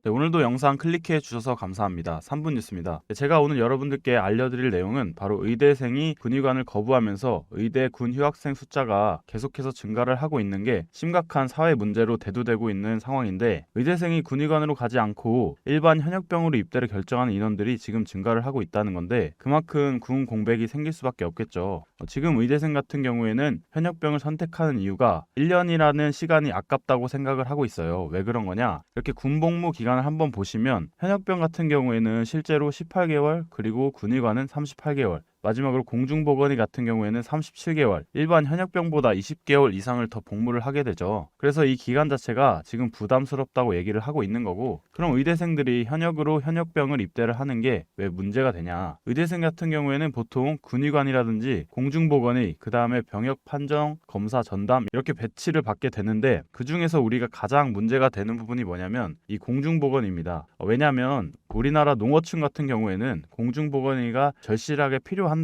네, 오늘도 영상 클릭해 주셔서 감사합니다. 3분 뉴스입니다. 제가 오늘 여러분들께 알려드릴 내용은 바로 의대생이 군의관을 거부하면서 의대 군 휴학생 숫자가 계속해서 증가를 하고 있는 게 심각한 사회 문제로 대두되고 있는 상황인데, 의대생이 군의관으로 가지 않고 일반 현역병으로 입대를 결정하는 인원들이 지금 증가를 하고 있다는 건데, 그만큼 군 공백이 생길 수밖에 없겠죠. 지금 의대생 같은 경우에는 현역병을 선택하는 이유가 1년이라는 시간이 아깝다고 생각을 하고 있어요. 왜 그런 거냐? 이렇게 군복무 기간을 한번 보시면 현역병 같은 경우에는 실제로 18개월, 그리고 군의관은 38개월, 마지막으로 공중보건의 같은 경우에는 37개월, 일반 현역병보다 20개월 이상을 더 복무를 하게 되죠. 그래서 이 기간 자체가 지금 부담스럽다고 얘기를 하고 있는 거고, 그럼 의대생들이 현역으로 현역병을 입대를 하는 게 왜 문제가 되냐? 의대생 같은 경우에는 보통 군의관이라든지 공중보건의, 그 다음에 병역 판정, 검사 전담 이렇게 배치를 받게 되는데, 그 중에서 우리가 가장 문제가 되는 부분이 뭐냐면 이 공중보건입니다. 왜냐하면 우리나라 농어촌 같은 경우에는 공중보건의가 절실하게 필요한데,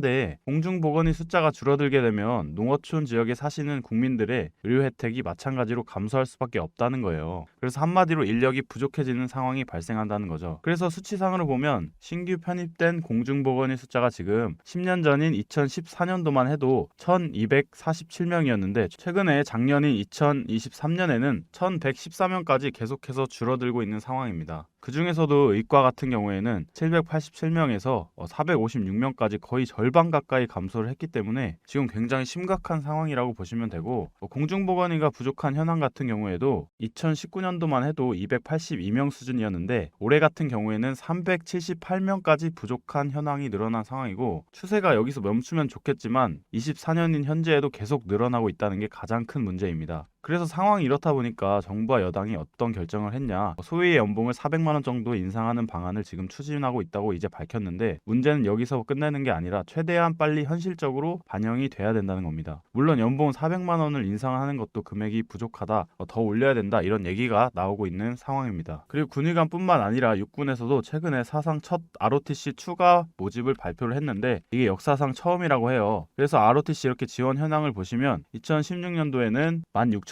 공중보건의 숫자가 줄어들게 되면 농어촌 지역에 사시는 국민들의 의료 혜택이 마찬가지로 감소할 수밖에 없다는 거예요. 그래서 한마디로 인력이 부족해지는 상황이 발생한다는 거죠. 그래서 수치상으로 보면 신규 편입된 공중보건의 숫자가 지금 10년 전인 2014년도만 해도 1247명이었는데, 최근에 작년인 2023년에는 1114명까지 계속해서 줄어들고 있는 상황입니다. 그 중에서도 의과 같은 경우에는 787명에서 456명까지 거의 절반 가까이 감소를 했기 때문에 지금 굉장히 심각한 상황이라고 보시면 되고, 공중보건의가 부족한 현황 같은 경우에도 2019년도만 해도 282명 수준이었는데, 올해 같은 경우에는 378명까지 부족한 현황이 늘어난 상황이고, 추세가 여기서 멈추면 좋겠지만 24년인 현재에도 계속 늘어나고 있다는 게 가장 큰 문제입니다. 그래서 상황이 이렇다 보니까 정부와 여당이 어떤 결정을 했냐, 소위의 연봉을 400만 원 정도 인상하는 방안을 지금 추진하고 있다고 이제 밝혔는데, 문제는 여기서 끝내는 게 아니라 최대한 빨리 현실적으로 반영이 돼야 된다는 겁니다. 물론 연봉 400만 원을 인상하는 것도 금액이 부족하다, 더 올려야 된다, 이런 얘기가 나오고 있는 상황입니다. 그리고 군의관뿐만 아니라 육군에서도 최근에 사상 첫 ROTC 추가 모집을 발표를 했는데, 이게 역사상 처음이라고 해요. 그래서 ROTC 이렇게 지원 현황을 보시면 2016년도에는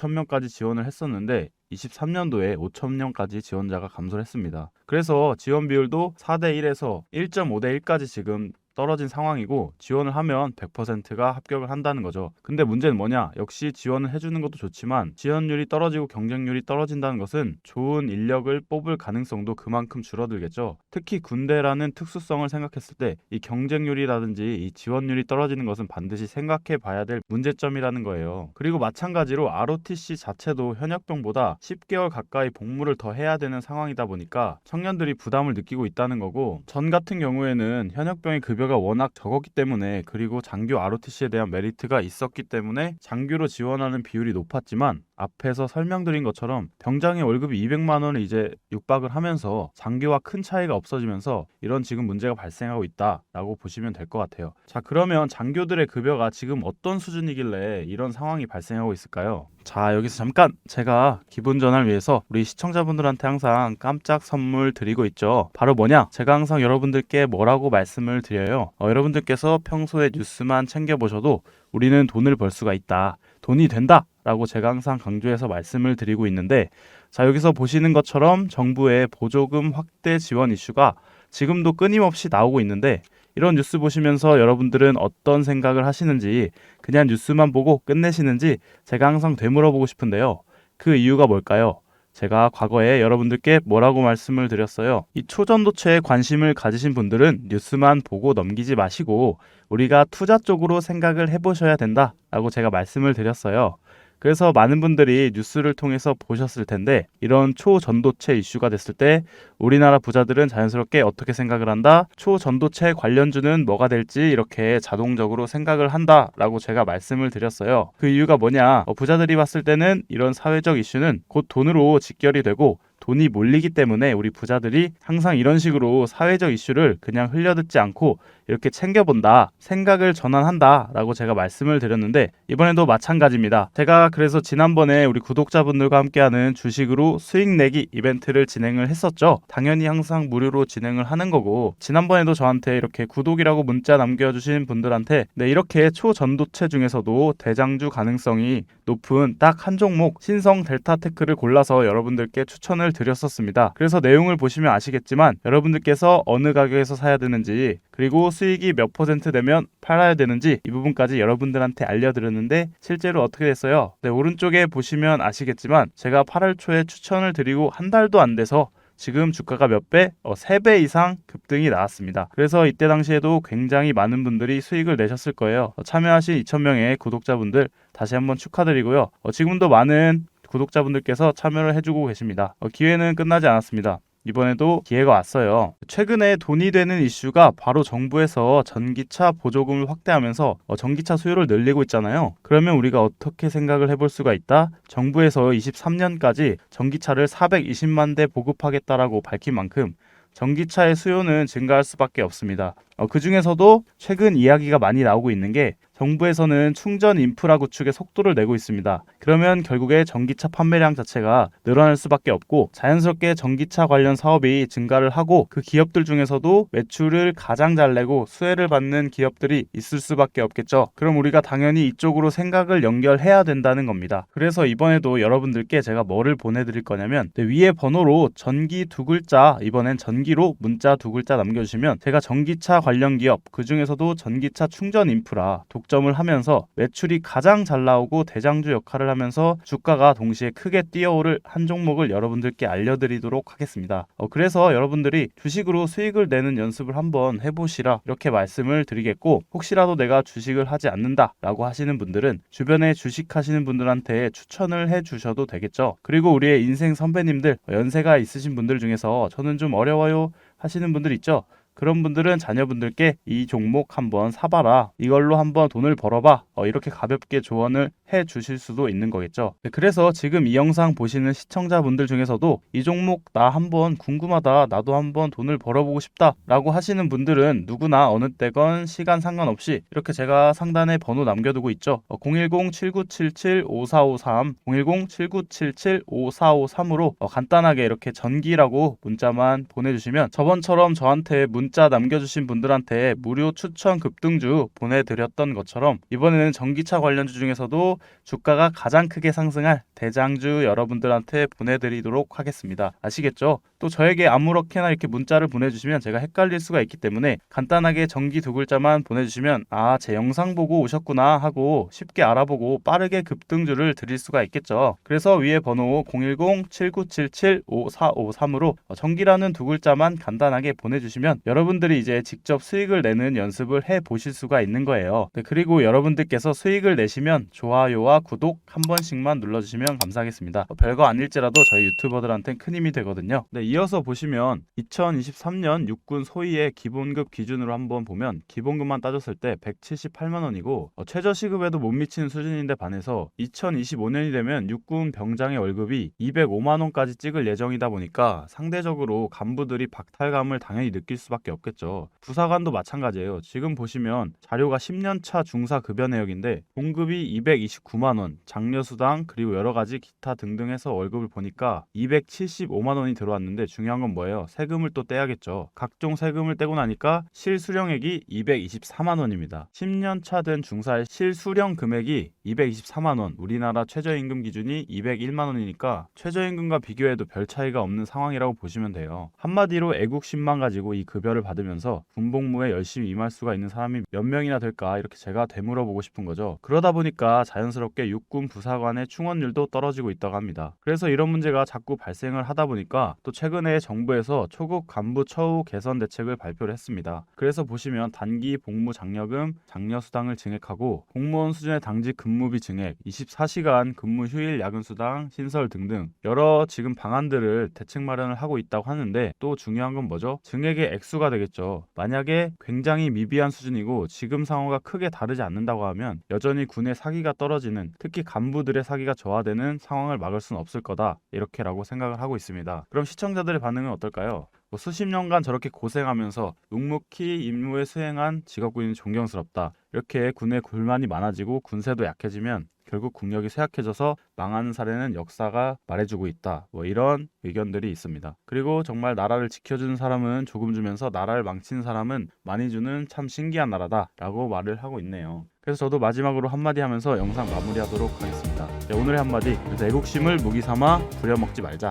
16,000명까지 지원을 했었는데 23년도에 5,000명까지 지원자가 감소를 했습니다. 그래서 지원 비율도 4대1에서 1.5대1까지 지금 떨어진 상황이고, 지원을 하면 100%가 합격을 한다는 거죠. 근데 문제는 뭐냐? 역시 지원을 해주는 것도 좋지만 지원율이 떨어지고 경쟁률이 떨어진다는 것은 좋은 인력을 뽑을 가능성도 그만큼 줄어들겠죠. 특히 군대라는 특수성을 생각했을 때 이 경쟁률이라든지 이 지원율이 떨어지는 것은 반드시 생각해 봐야 될 문제점이라는 거예요. 그리고 마찬가지로 ROTC 자체도 현역병보다 10개월 가까이 복무를 더 해야 되는 상황이다 보니까 청년들이 부담을 느끼고 있다는 거고, 전 같은 경우에는 현역병의 급여가 워낙 적었기 때문에, 그리고 장교 ROTC에 대한 메리트가 있었기 때문에 장교로 지원하는 비율이 높았지만, 앞에서 설명드린 것처럼 병장의 월급이 200만 원을 이제 육박을 하면서 장교와 큰 차이가 없어지면서 이런 지금 문제가 발생하고 있다라고 보시면 될 것 같아요. 자, 그러면 장교들의 급여가 지금 어떤 수준이길래 이런 상황이 발생하고 있을까요? 자, 여기서 잠깐 제가 기분 전환을 위해서 우리 시청자분들한테 항상 깜짝 선물 드리고 있죠. 바로 뭐냐? 제가 항상 여러분들께 뭐라고 말씀을 드려요. 여러분들께서 평소에 뉴스만 챙겨보셔도 우리는 돈을 벌 수가 있다, 돈이 된다 라고 제가 항상 강조해서 말씀을 드리고 있는데, 자, 여기서 보시는 것처럼 정부의 보조금 확대 지원 이슈가 지금도 끊임없이 나오고 있는데, 이런 뉴스 보시면서 여러분들은 어떤 생각을 하시는지, 그냥 뉴스만 보고 끝내시는지 제가 항상 되물어보고 싶은데요. 그 이유가 뭘까요? 제가 과거에 여러분들께 뭐라고 말씀을 드렸어요? 이 초전도체에 관심을 가지신 분들은 뉴스만 보고 넘기지 마시고 우리가 투자 쪽으로 생각을 해보셔야 된다라고 제가 말씀을 드렸어요. 그래서 많은 분들이 뉴스를 통해서 보셨을 텐데, 이런 초전도체 이슈가 됐을 때 우리나라 부자들은 자연스럽게 어떻게 생각을 한다? 초전도체 관련주는 뭐가 될지 이렇게 자동적으로 생각을 한다라고 제가 말씀을 드렸어요. 그 이유가 뭐냐? 부자들이 봤을 때는 이런 사회적 이슈는 곧 돈으로 직결이 되고 돈이 몰리기 때문에 우리 부자들이 항상 이런 식으로 사회적 이슈를 그냥 흘려듣지 않고 이렇게 챙겨본다, 생각을 전환한다 라고 제가 말씀을 드렸는데 이번에도 마찬가지입니다. 제가 그래서 지난번에 우리 구독자분들과 함께하는 주식으로 수익 내기 이벤트를 진행을 했었죠. 당연히 항상 무료로 진행을 하는 거고, 지난번에도 저한테 이렇게 구독이라고 문자 남겨주신 분들한테 이렇게 초전도체 중에서도 대장주 가능성이 높은 딱 한 종목 신성 델타테크를 골라서 여러분들께 추천을 드렸었습니다. 그래서 내용을 보시면 아시겠지만 여러분들께서 어느 가격에서 사야 되는지, 그리고 수익이 몇 퍼센트 되면 팔아야 되는지 이 부분까지 여러분들한테 알려드렸는데 실제로 어떻게 됐어요? 오른쪽에 보시면 아시겠지만 제가 8월 초에 추천을 드리고 한 달도 안 돼서 지금 주가가 몇 배? 3배 이상 급등이 나왔습니다. 그래서 이때 당시에도 굉장히 많은 분들이 수익을 내셨을 거예요. 참여하신 2,000명의 구독자분들 다시 한번 축하드리고요. 지금도 많은 구독자분들께서 참여를 해주고 계십니다. 기회는 끝나지 않았습니다. 이번에도 기회가 왔어요. 최근에 돈이 되는 이슈가 바로 정부에서 전기차 보조금을 확대하면서 전기차 수요를 늘리고 있잖아요. 그러면 우리가 어떻게 생각을 해볼 수가 있다? 정부에서 23년까지 전기차를 420만 대 보급하겠다라고 밝힌 만큼 전기차의 수요는 증가할 수밖에 없습니다. 그 중에서도 최근 이야기가 많이 나오고 있는 게 정부에서는 충전 인프라 구축에 속도를 내고 있습니다. 그러면 결국에 전기차 판매량 자체가 늘어날 수밖에 없고 자연스럽게 전기차 관련 사업이 증가를 하고 그 기업들 중에서도 매출을 가장 잘 내고 수혜를 받는 기업들이 있을 수밖에 없겠죠. 그럼 우리가 당연히 이쪽으로 생각을 연결해야 된다는 겁니다. 그래서 이번에도 여러분들께 제가 뭐를 보내드릴 거냐면 위에 번호로 전기 두 글자, 이번엔 전기로 문자 두 글자 남겨주시면 제가 전기차 관련 기업, 그 중에서도 전기차 충전 인프라 독점을 하면서 매출이 가장 잘 나오고 대장주 역할을 하면서 주가가 동시에 크게 뛰어오를 한 종목을 여러분들께 알려드리도록 하겠습니다. 그래서 여러분들이 주식으로 수익을 내는 연습을 한번 해보시라 이렇게 말씀을 드리겠고, 혹시라도 내가 주식을 하지 않는다 라고 하시는 분들은 주변에 주식하시는 분들한테 추천을 해주셔도 되겠죠. 그리고 우리의 인생 선배님들, 연세가 있으신 분들 중에서 저는 좀 어려워요 하시는 분들 있죠. 그런 분들은 자녀분들께 이 종목 한번 사봐라, 이걸로 한번 돈을 벌어봐, 이렇게 가볍게 조언을 해 주실 수도 있는 거겠죠. 그래서 지금 이 영상 보시는 시청자분들 중에서도 이 종목 나 한번 궁금하다, 나도 한번 돈을 벌어보고 싶다 라고 하시는 분들은 누구나 어느 때건 시간 상관없이 이렇게 제가 상단에 번호 남겨두고 있죠. 010-7977-5453 010-7977-5453으로 간단하게 이렇게 전기라고 문자만 보내주시면 저번처럼 저한테 문자 남겨주신 분들한테 무료 추천 급등주 보내드렸던 것처럼 이번에는 전기차 관련주 중에서도 주가가 가장 크게 상승할 대장주 여러분들한테 보내드리도록 하겠습니다. 아시겠죠? 또 저에게 아무렇게나 이렇게 문자를 보내주시면 제가 헷갈릴 수가 있기 때문에 간단하게 전기 두 글자만 보내주시면 제 영상 보고 오셨구나 하고 쉽게 알아보고 빠르게 급등주를 드릴 수가 있겠죠. 그래서 위에 번호 010-7977-5453으로 전기라는 두 글자만 간단하게 보내주시면 여러분들이 이제 직접 수익을 내는 연습을 해 보실 수가 있는 거예요. 그리고 여러분들께서 수익을 내시면 좋아요와 구독 한 번씩만 눌러주시면 감사하겠습니다. 별거 아닐지라도 저희 유튜버들한테는 큰 힘이 되거든요. 이어서 보시면 2023년 육군 소위의 기본급 기준으로 한번 보면 기본급만 따졌을 때 178만 원이고 최저시급에도 못 미치는 수준인데 반해서 2025년이 되면 육군 병장의 월급이 205만 원까지 찍을 예정이다 보니까 상대적으로 간부들이 박탈감을 당연히 느낄 수밖에 없겠죠. 부사관도 마찬가지예요. 지금 보시면 자료가 10년차 중사 급여 내역인데 봉급이 229만 원, 장려수당 그리고 여러가지 기타 등등 해서 월급을 보니까 275만 원이 들어왔는데 중요한 건 뭐예요? 세금을 또 떼야겠죠. 각종 세금을 떼고 나니까 실수령액이 224만 원입니다. 10년차 된 중사의 실수령 금액이 224만 원, 우리나라 최저임금 기준이 201만 원이니까 최저임금과 비교해도 별 차이가 없는 상황이라고 보시면 돼요. 한마디로 애국심만 가지고 이 급여를 받으면서 군복무에 열심히 임할 수가 있는 사람이 몇 명이나 될까 이렇게 제가 되물어보고 싶은 거죠. 그러다 보니까 자연스럽게 육군 부사관의 충원율도 떨어지고 있다고 합니다. 그래서 이런 문제가 자꾸 발생을 하다 보니까 또 최근 최근에 정부에서 초급 간부 처우 개선 대책을 발표를 했습니다. 그래서 보시면 단기 복무 장려금, 장려수당을 증액하고 공무원 수준의 당직 근무비 증액, 24시간 근무 휴일 야근 수당 신설 등등 여러 지금 방안들을 대책 마련을 하고 있다고 하는데, 또 중요한 건 뭐죠? 증액의 액수가 되겠죠. 만약에 굉장히 미비한 수준이고 지금 상황과 크게 다르지 않는다고 하면 여전히 군의 사기가 떨어지는, 특히 간부들의 사기가 저하되는 상황을 막을 수는 없을 거다, 이렇게라고 생각을 하고 있습니다. 그럼 시청자들의 반응은 어떨까요? 수십 년간 저렇게 고생하면서 묵묵히 임무에 수행한 직업군인이 존경스럽다, 이렇게 군의 불만이 많아지고 군세도 약해지면 결국 국력이 쇠약해져서 망하는 사례는 역사가 말해주고 있다, 이런 의견들이 있습니다. 그리고 정말 나라를 지켜주는 사람은 조금 주면서 나라를 망치는 사람은 많이 주는 참 신기한 나라다 라고 말을 하고 있네요. 그래서 저도 마지막으로 한마디 하면서 영상 마무리하도록 하겠습니다. 오늘의 한마디, 그래서 애국심을 무기 삼아 부려먹지 말자.